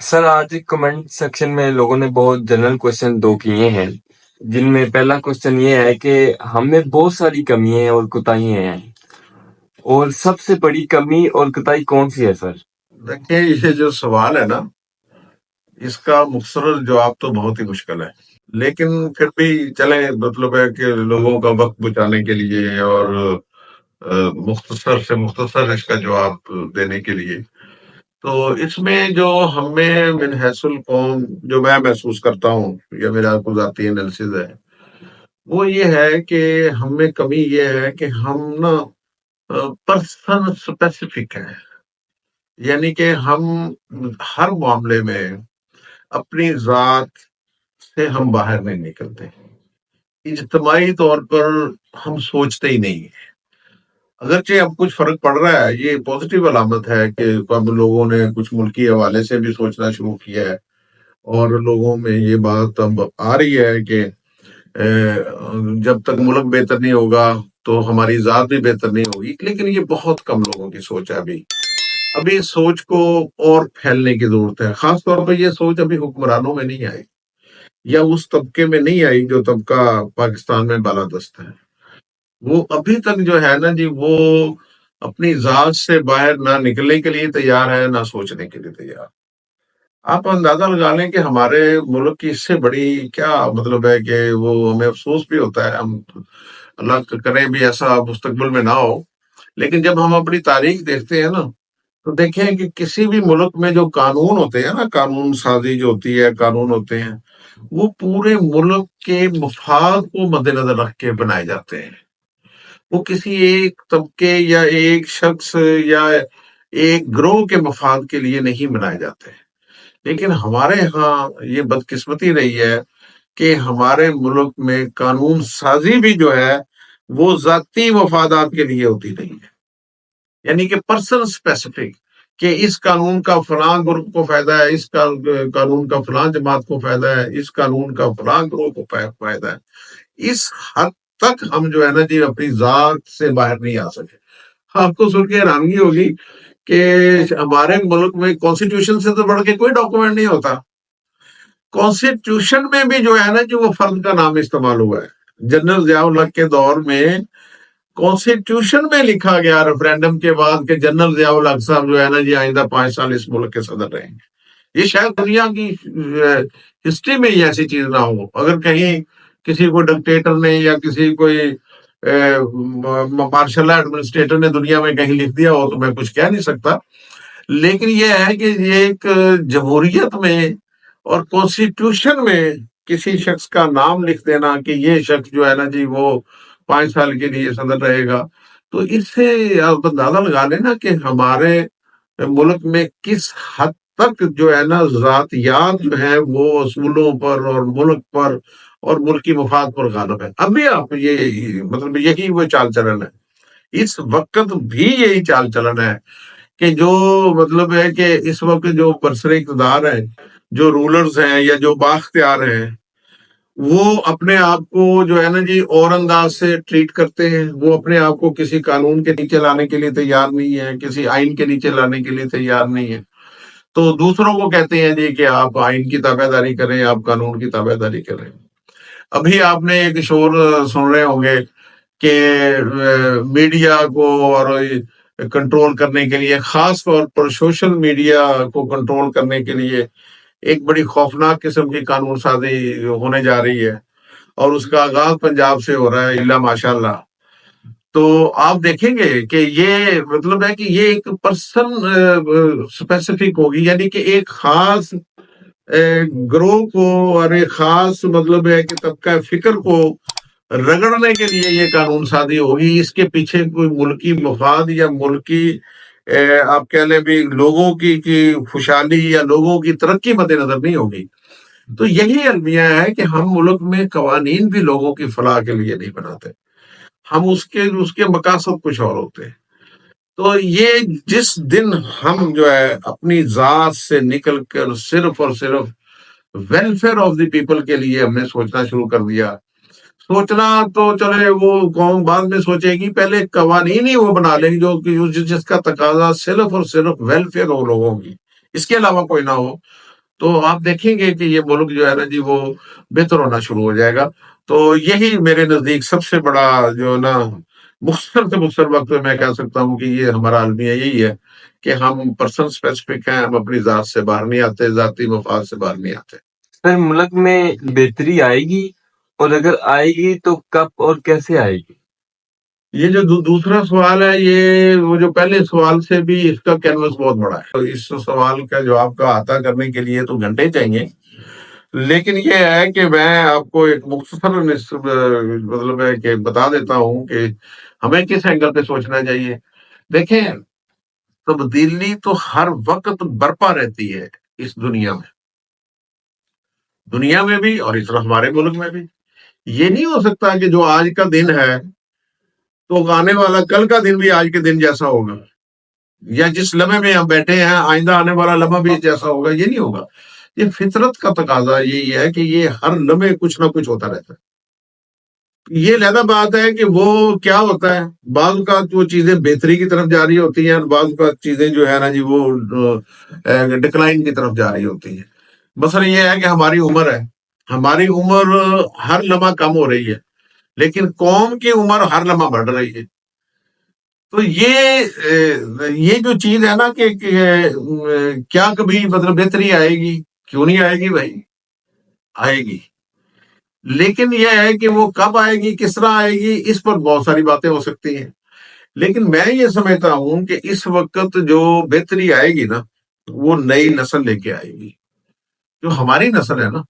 سر آج comment section میں لوگوں نے بہت جنرل کوشچن دو کیے ہیں، جن میں پہلا کوشچن یہ ہے کہ ہم میں بہت ساری کمیاں اور کوتاہیاں ہیں، اور سب سے بڑی کمی اور کوتاہی کون سی ہے سر؟ دیکھیں، یہ جو سوال ہے نا، اس کا مختصر جواب تو بہت ہی مشکل ہے، لیکن پھر بھی چلیں، مطلب ہے کہ لوگوں کا وقت بچانے کے لیے اور مختصر سے مختصر اس کا جواب دینے کے لیے، تو اس میں جو ہمیں من حیث القوم جو میں محسوس کرتا ہوں یا میرا کو ذاتی انالیسز ہے، وہ یہ ہے کہ ہم میں کمی یہ ہے کہ ہم نا پرسن اسپیسیفک ہیں، یعنی کہ ہم ہر معاملے میں اپنی ذات سے ہم باہر نہیں نکلتے، اجتماعی طور پر ہم سوچتے ہی نہیں ہیں۔ اگرچہ اب کچھ فرق پڑ رہا ہے، یہ پازیٹیو علامت ہے کہ اب لوگوں نے کچھ ملکی حوالے سے بھی سوچنا شروع کیا ہے، اور لوگوں میں یہ بات اب آ رہی ہے کہ جب تک ملک بہتر نہیں ہوگا تو ہماری ذات بھی بہتر نہیں ہوگی، لیکن یہ بہت کم لوگوں کی سوچ ہے۔ ابھی اس سوچ کو اور پھیلنے کی ضرورت ہے، خاص طور پر یہ سوچ ابھی حکمرانوں میں نہیں آئی، یا اس طبقے میں نہیں آئی جو طبقہ پاکستان میں بالادست ہے۔ وہ ابھی تک جو ہے نا جی، وہ اپنی ذات سے باہر نہ نکلنے کے لیے تیار ہے، نہ سوچنے کے لیے تیار۔ آپ اندازہ لگا لیں کہ ہمارے ملک کی اس سے بڑی کیا مطلب ہے کہ وہ ہمیں افسوس بھی ہوتا ہے، ہم اللہ کرے بھی ایسا مستقبل میں نہ ہو، لیکن جب ہم اپنی تاریخ دیکھتے ہیں نا، تو دیکھیں کہ کسی بھی ملک میں جو قانون ہوتے ہیں نا، قانون سازی جو ہوتی ہے، قانون ہوتے ہیں، وہ پورے ملک کے مفاد کو مد نظر رکھ کے بنائے جاتے ہیں، وہ کسی ایک طبقے یا ایک شخص یا ایک گروہ کے مفاد کے لیے نہیں بنائے جاتے۔ لیکن ہمارے ہاں یہ بدقسمتی رہی ہے کہ ہمارے ملک میں قانون سازی بھی جو ہے وہ ذاتی مفادات کے لیے ہوتی نہیں ہے، یعنی کہ پرسن اسپیسیفک، کہ اس قانون کا فلاں گروپ کو فائدہ ہے، اس قانون کا فلاں جماعت کو فائدہ ہے، اس قانون کا فلاں گروہ کو فائدہ ہے۔ اس حد تک ہم جو ہے نا جی اپنی ذات سے باہر نہیں آ سکے۔ آپ کو سن کے حیرانگی ہوگی کہ ہمارے ملک میں کانسٹیٹیوشن سے تو بڑھ کے کوئی ڈاکومنٹ نہیں ہوتا۔ کانسٹیٹیوشن میں بھی جو ہے نا جو وہ فرد کا نام استعمال ہوا ہے۔ جنرل ضیاء الحق کے دور میں کانسٹیٹیوشن میں لکھا گیا ریفرینڈم کے بعد کہ جنرل ضیاء الحق صاحب جو ہے نا جی آئندہ 5 سال اس ملک کے صدر رہیں گے۔ یہ شاید دنیا کی ہسٹری میں ہی ایسی چیز نہ ہو۔ اگر کہیں کسی کو ڈکٹیٹر نے یا کسی کوئی مارشل ایڈمنسٹریٹر نے دنیا میں کہیں لکھ دیا ہو تو میں کچھ کہہ نہیں سکتا، لیکن یہ ہے کہ یہ ایک جمہوریت میں اور کانسٹیٹیوشن میں کسی شخص کا نام لکھ دینا کہ یہ شخص جو ہے نا جی وہ 5 سال کے لیے صدر رہے گا، تو اس سے آپ اندازہ لگا لیں نا کہ ہمارے ملک میں کس حد تک جو ہے نا ذاتیات جو ہے وہ اصولوں پر اور ملک پر اور ملکی مفاد پر غالب ہے۔ ابھی آپ یہ مطلب یہی وہ چال چلن ہے، اس وقت بھی یہی چال چلن ہے کہ جو مطلب ہے کہ اس وقت جو برسر اقتدار ہیں، جو رولرز ہیں یا جو بااختیار ہیں، وہ اپنے آپ کو جو ہے نا جی اور انداز سے ٹریٹ کرتے ہیں۔ وہ اپنے آپ کو کسی قانون کے نیچے لانے کے لیے تیار نہیں ہے، کسی آئین کے نیچے لانے کے لیے تیار نہیں ہے، تو دوسروں کو کہتے ہیں جی کہ آپ آئین کی تابع داری کریں، آپ قانون کی تابع داری کریں۔ ابھی آپ نے ایک شور سن رہے ہوں گے کہ میڈیا کو اور کنٹرول کرنے کے لیے، خاص طور پر سوشل میڈیا کو کنٹرول کرنے کے لیے ایک بڑی خوفناک قسم کی قانون سازی ہونے جا رہی ہے، اور اس کا آغاز پنجاب سے ہو رہا ہے، الا ماشاء اللہ۔ تو آپ دیکھیں گے کہ یہ مطلب ہے کہ یہ ایک پرسن اسپیسیفک ہوگی، یعنی کہ ایک خاص گروہ کو اور ایک خاص مطلب ہے کہ طبقہ فکر کو رگڑنے کے لیے یہ قانون سازی ہوگی۔ اس کے پیچھے کوئی ملکی مفاد یا ملکی آپ کہہ لیں بھی لوگوں کی خوشحالی یا لوگوں کی ترقی مد نظر نہیں ہوگی۔ تو یہی المیہ ہے کہ ہم ملک میں قوانین بھی لوگوں کی فلاح کے لیے نہیں بناتے، ہم اس کے مقاصد کچھ اور ہوتے ہیں۔ تو یہ جس دن ہم جو ہے اپنی ذات سے نکل کر صرف اور صرف ویلفیئر آف دی پیپل کے لیے ہم نے سوچنا شروع کر دیا، سوچنا تو چلے وہ قوم بعد میں سوچے گی، پہلے قوانین ہی وہ بنا لیں جو جس کا تقاضا صرف اور صرف ویلفیئر ہو لوگوں کی، اس کے علاوہ کوئی نہ ہو، تو آپ دیکھیں گے کہ یہ ملک جو ہے نا جی وہ بہتر ہونا شروع ہو جائے گا. تو یہی میرے نزدیک سب سے بڑا جو نا مختصر سے مختصر وقت میں کہہ سکتا ہوں کہ یہ ہمارا المیہ یہی ہے کہ ہم پرسن اسپیسیفک ہیں، ہم اپنی ذات سے باہر نہیں آتے، ذاتی مفاد سے باہر نہیں آتے. سر ملک میں بہتری آئے گی، اور اگر آئے گی تو کب اور کیسے آئے گی؟ یہ جو دوسرا سوال ہے، یہ وہ جو پہلے سوال سے بھی اس کا کینوس بہت بڑا ہے. تو اس سوال کا جواب کا احاطہ کرنے کے لیے تو گھنٹے چاہیے، لیکن یہ ہے کہ میں آپ کو ایک مختصر مطلب ہے کہ بتا دیتا ہوں کہ ہمیں کس اینگل پہ سوچنا چاہیے. دیکھیں، تبدیلی تو ہر وقت برپا رہتی ہے اس دنیا میں بھی اور اس طرح ہمارے ملک میں بھی. یہ نہیں ہو سکتا کہ جو آج کا دن ہے تو آنے والا کل کا دن بھی آج کے دن جیسا ہوگا، یا جس لمحے میں ہم بیٹھے ہیں آئندہ آنے والا لمحہ بھی جیسا ہوگا. یہ نہیں ہوگا. یہ فطرت کا تقاضا یہی ہے کہ یہ ہر لمحے کچھ نہ کچھ ہوتا رہتا ہے. یہ علیحدہ بات ہے کہ وہ کیا ہوتا ہے، بعض اوقات وہ چیزیں بہتری کی طرف جا رہی ہوتی ہیں اور بعض اوقات چیزیں جو ہے نا جی وہ ڈکلائن کی طرف جا رہی ہوتی ہیں. مثلا یہ ہے کہ ہماری عمر ہر لمحہ کم ہو رہی ہے، لیکن قوم کی عمر ہر لمحہ بڑھ رہی ہے. تو یہ جو چیز ہے نا کہ کیا کبھی مطلب بہتری آئے گی؟ کیوں نہیں آئے گی بھائی، آئے گی. لیکن یہ ہے کہ وہ کب آئے گی، کس طرح آئے گی، اس پر بہت ساری باتیں ہو سکتی ہیں. لیکن میں یہ سمجھتا ہوں کہ اس وقت جو بہتری آئے گی نا وہ نئی نسل لے کے آئے گی. جو ہماری نسل ہے نا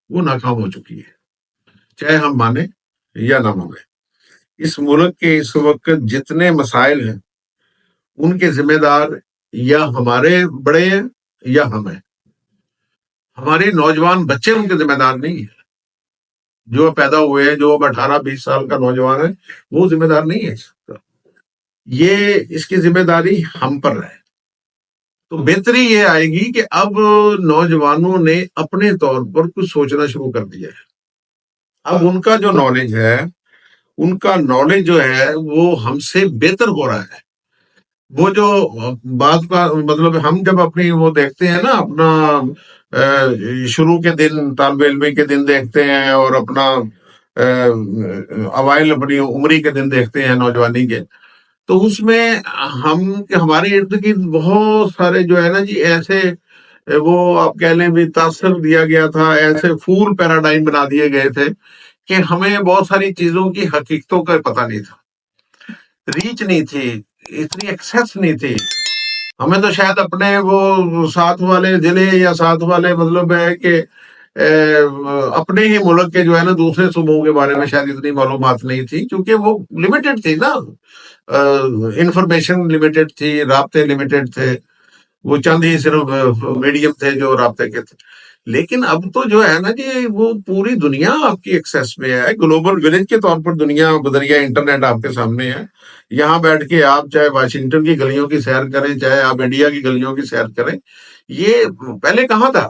وہ ناکام ہو چکی ہے، چاہے ہم مانیں یا نہ مانیں. اس ملک کے اس وقت جتنے مسائل ہیں ان کے ذمہ دار یا ہمارے بڑے ہیں یا ہم ہیں. ہمارے نوجوان بچے ان کے ذمہ دار نہیں ہیں. جو پیدا ہوئے ہیں، جو اب 18-20 سال کا نوجوان ہے، وہ ذمہ دار نہیں ہے. یہ اس کی ذمہ داری ہم پر ہے. تو بہتری یہ آئے گی کہ اب نوجوانوں نے اپنے طور پر کچھ سوچنا شروع کر دیا ہے. اب ان کا جو نالج ہے، ان کا نالج جو ہے وہ ہم سے بہتر ہو رہا ہے. وہ جو بات کا مطلب ہم جب اپنی وہ دیکھتے ہیں نا، اپنا شروع کے دن، طالب علمی کے دن دیکھتے ہیں اور اپنا اوائل اپنی عمری کے دن دیکھتے ہیں نوجوانی کے، تو اس میں ہمارے ارد گرد بہت سارے جو ہے نا جی ایسے وہ آپ کہہ لیں بھی تاثر دیا گیا تھا، ایسے فول پیراڈائم بنا دیے گئے تھے کہ ہمیں بہت ساری چیزوں کی حقیقتوں کا پتہ نہیں تھا، ریچ نہیں تھی، اتنی ایکسیس نہیں تھی. ہمیں تو شاید اپنے وہ ساتھ والے ضلع یا ساتھ والے مطلب ہے کہ اپنے ہی ملک کے جو ہے نا دوسرے صوبوں کے بارے میں شاید اتنی معلومات نہیں تھی، کیونکہ وہ لمیٹڈ تھی نا، انفارمیشن لمیٹڈ تھی، رابطے لمیٹڈ تھے، وہ چند ہی صرف میڈیم تھے جو رابطے کے تھے. لیکن اب تو جو ہے نا جی وہ پوری دنیا آپ کی ایکسیس میں ہے. گلوبل ولیج کے طور پر دنیا بذریعہ انٹرنیٹ آپ کے سامنے ہے. یہاں بیٹھ کے آپ چاہے واشنگٹن کی گلیوں کی سیر کریں، چاہے آپ انڈیا کی گلیوں کی سیر کریں، یہ پہلے کہاں تھا.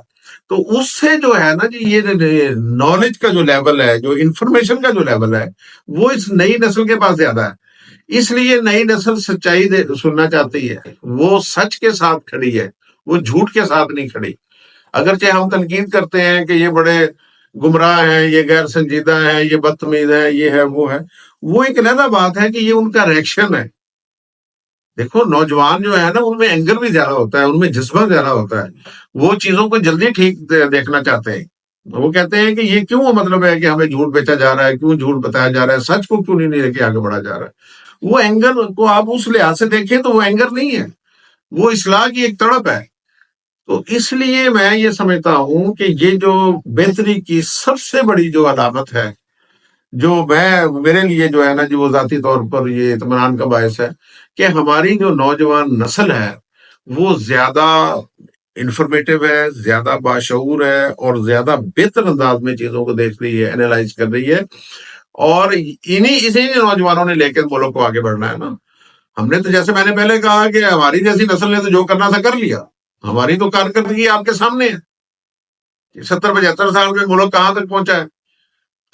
تو اس سے جو ہے نا جی یہ نالج کا جو لیول ہے، جو انفارمیشن کا جو لیول ہے، وہ اس نئی نسل کے پاس زیادہ ہے. اس لیے نئی نسل سچائی سننا چاہتی ہے، وہ سچ کے ساتھ کھڑی ہے، وہ جھوٹ کے ساتھ نہیں کھڑی. اگرچہ ہم تنقید کرتے ہیں کہ یہ بڑے گمراہ ہیں، یہ غیر سنجیدہ ہیں، یہ بدتمیز ہیں، یہ ہے وہ ہے، وہ ایک علیحدہ بات ہے کہ یہ ان کا ریئیکشن ہے. دیکھو نوجوان جو ہے نا ان میں اینگر بھی زیادہ ہوتا ہے، ان میں جذبہ زیادہ ہوتا ہے، وہ چیزوں کو جلدی ٹھیک دیکھنا چاہتے ہیں. وہ کہتے ہیں کہ یہ کیوں مطلب ہے کہ ہمیں جھوٹ بیچا جا رہا ہے، کیوں جھوٹ بتایا جا رہا ہے، سچ کو کیوں نہیں لے کے آگے بڑھا جا رہا ہے. وہ اینگر کو آپ اس لحاظ سے دیکھیں تو وہ اینگر نہیں ہے، وہ اصلاح کی ایک تڑپ ہے. تو اس لیے میں یہ سمجھتا ہوں کہ یہ جو بہتری کی سب سے بڑی جو علامت ہے، جو میرے لیے جو ہے نا جو ذاتی طور پر یہ اطمینان کا باعث ہے کہ ہماری جو نوجوان نسل ہے وہ زیادہ انفارمیٹو ہے، زیادہ باشعور ہے اور زیادہ بہتر انداز میں چیزوں کو دیکھ رہی ہے، اینالائز کر رہی ہے. اور اسی نوجوانوں نے لے کے ملک کو آگے بڑھنا ہے نا. ہم نے تو جیسے میں نے پہلے کہا کہ ہماری جیسی نسل نے تو جو کرنا تھا کر لیا. ہماری تو کارکردگی آپ کے سامنے ہے. 70-75 سال میں ملک کہاں تک پہنچا ہے.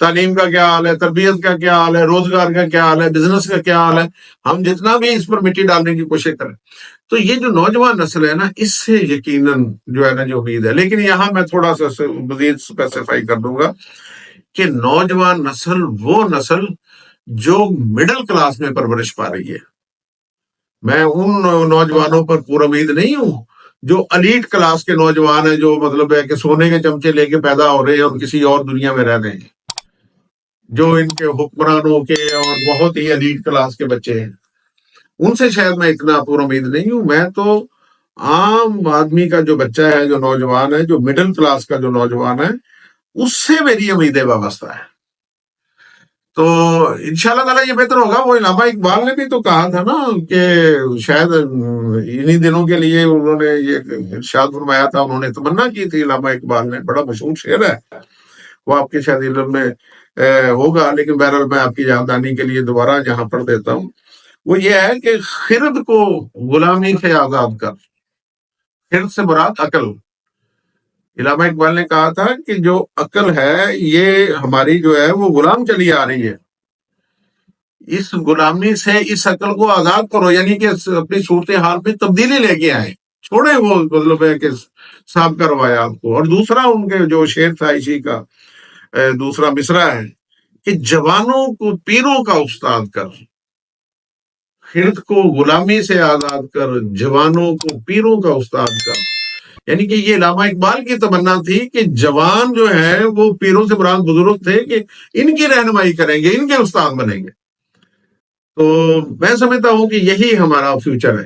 تعلیم کا کیا حال ہے، تربیت کا کیا حال ہے، روزگار کا کیا حال ہے، بزنس کا کیا حال ہے، ہم جتنا بھی اس پر مٹی ڈالنے کی کوشش کریں تو یہ جو نوجوان نسل ہے نا، اس سے یقیناً جو ہے نا جو امید ہے. لیکن یہاں میں تھوڑا سا مزید اسپیسیفائی کر دوں گا کہ نوجوان نسل وہ نسل جو مڈل کلاس میں پرورش پا رہی ہے. میں ان نوجوانوں پر پورا امید نہیں ہوں جو الیٹ کلاس کے نوجوان ہیں، جو مطلب ہے کہ سونے کے چمچے لے کے پیدا ہو رہے ہیں اور کسی اور دنیا میں رہ رہے ہیں، جو ان کے حکمرانوں کے اور بہت ہی الیٹ کلاس کے بچے ہیں. ان سے شاید میں اتنا پورا امید نہیں ہوں. میں تو عام آدمی کا جو بچہ ہے، جو نوجوان ہے، جو مڈل کلاس کا جو نوجوان ہے، اس سے میری امیدیں وابستہ ہے. تو انشاءاللہ تعالیٰ یہ بہتر ہوگا. وہ علامہ اقبال نے بھی تو کہا تھا نا کہ شاید انہی دنوں کے لیے انہوں نے یہ ارشاد فرمایا تھا، انہوں نے تمنا کی تھی. علامہ اقبال نے بڑا مشہور شعر ہے، وہ آپ کے شاید علم میں ہوگا، لیکن بہرحال میں آپ کی یادداشت کے لیے دوبارہ یہاں پڑھ دیتا ہوں. وہ یہ ہے کہ خرد کو غلامی سے آزاد کر. خرد سے مراد عقل. علامہ اقبال نے کہا تھا کہ جو عقل ہے یہ ہماری جو ہے وہ غلام چلی آ رہی ہے، اس غلامی سے اس عقل کو آزاد کرو، یعنی کہ اپنی صورتحال میں تبدیلی لے کے آئے، چھوڑے وہ مطلب ہے کہ سابقہ روایات کو. اور دوسرا ان کے جو شعر تھا اسی کا دوسرا مصرع ہے کہ جوانوں کو پیروں کا استاد کر. خرد کو غلامی سے آزاد کر، جوانوں کو پیروں کا استاد کر. یعنی کہ یہ علامہ اقبال کی تمنا تھی کہ جوان جو ہیں وہ پیروں سے مراد بزرگ تھے کہ ان کی رہنمائی کریں گے، ان کے استاد بنیں گے. تو میں سمجھتا ہوں کہ یہی ہمارا فیوچر ہے،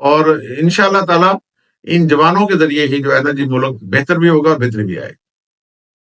اور انشاءاللہ تعالیٰ ان جوانوں کے ذریعے ہی جو ہے نا جی ملک بہتر بھی ہوگا، بہتر بھی آئے گا.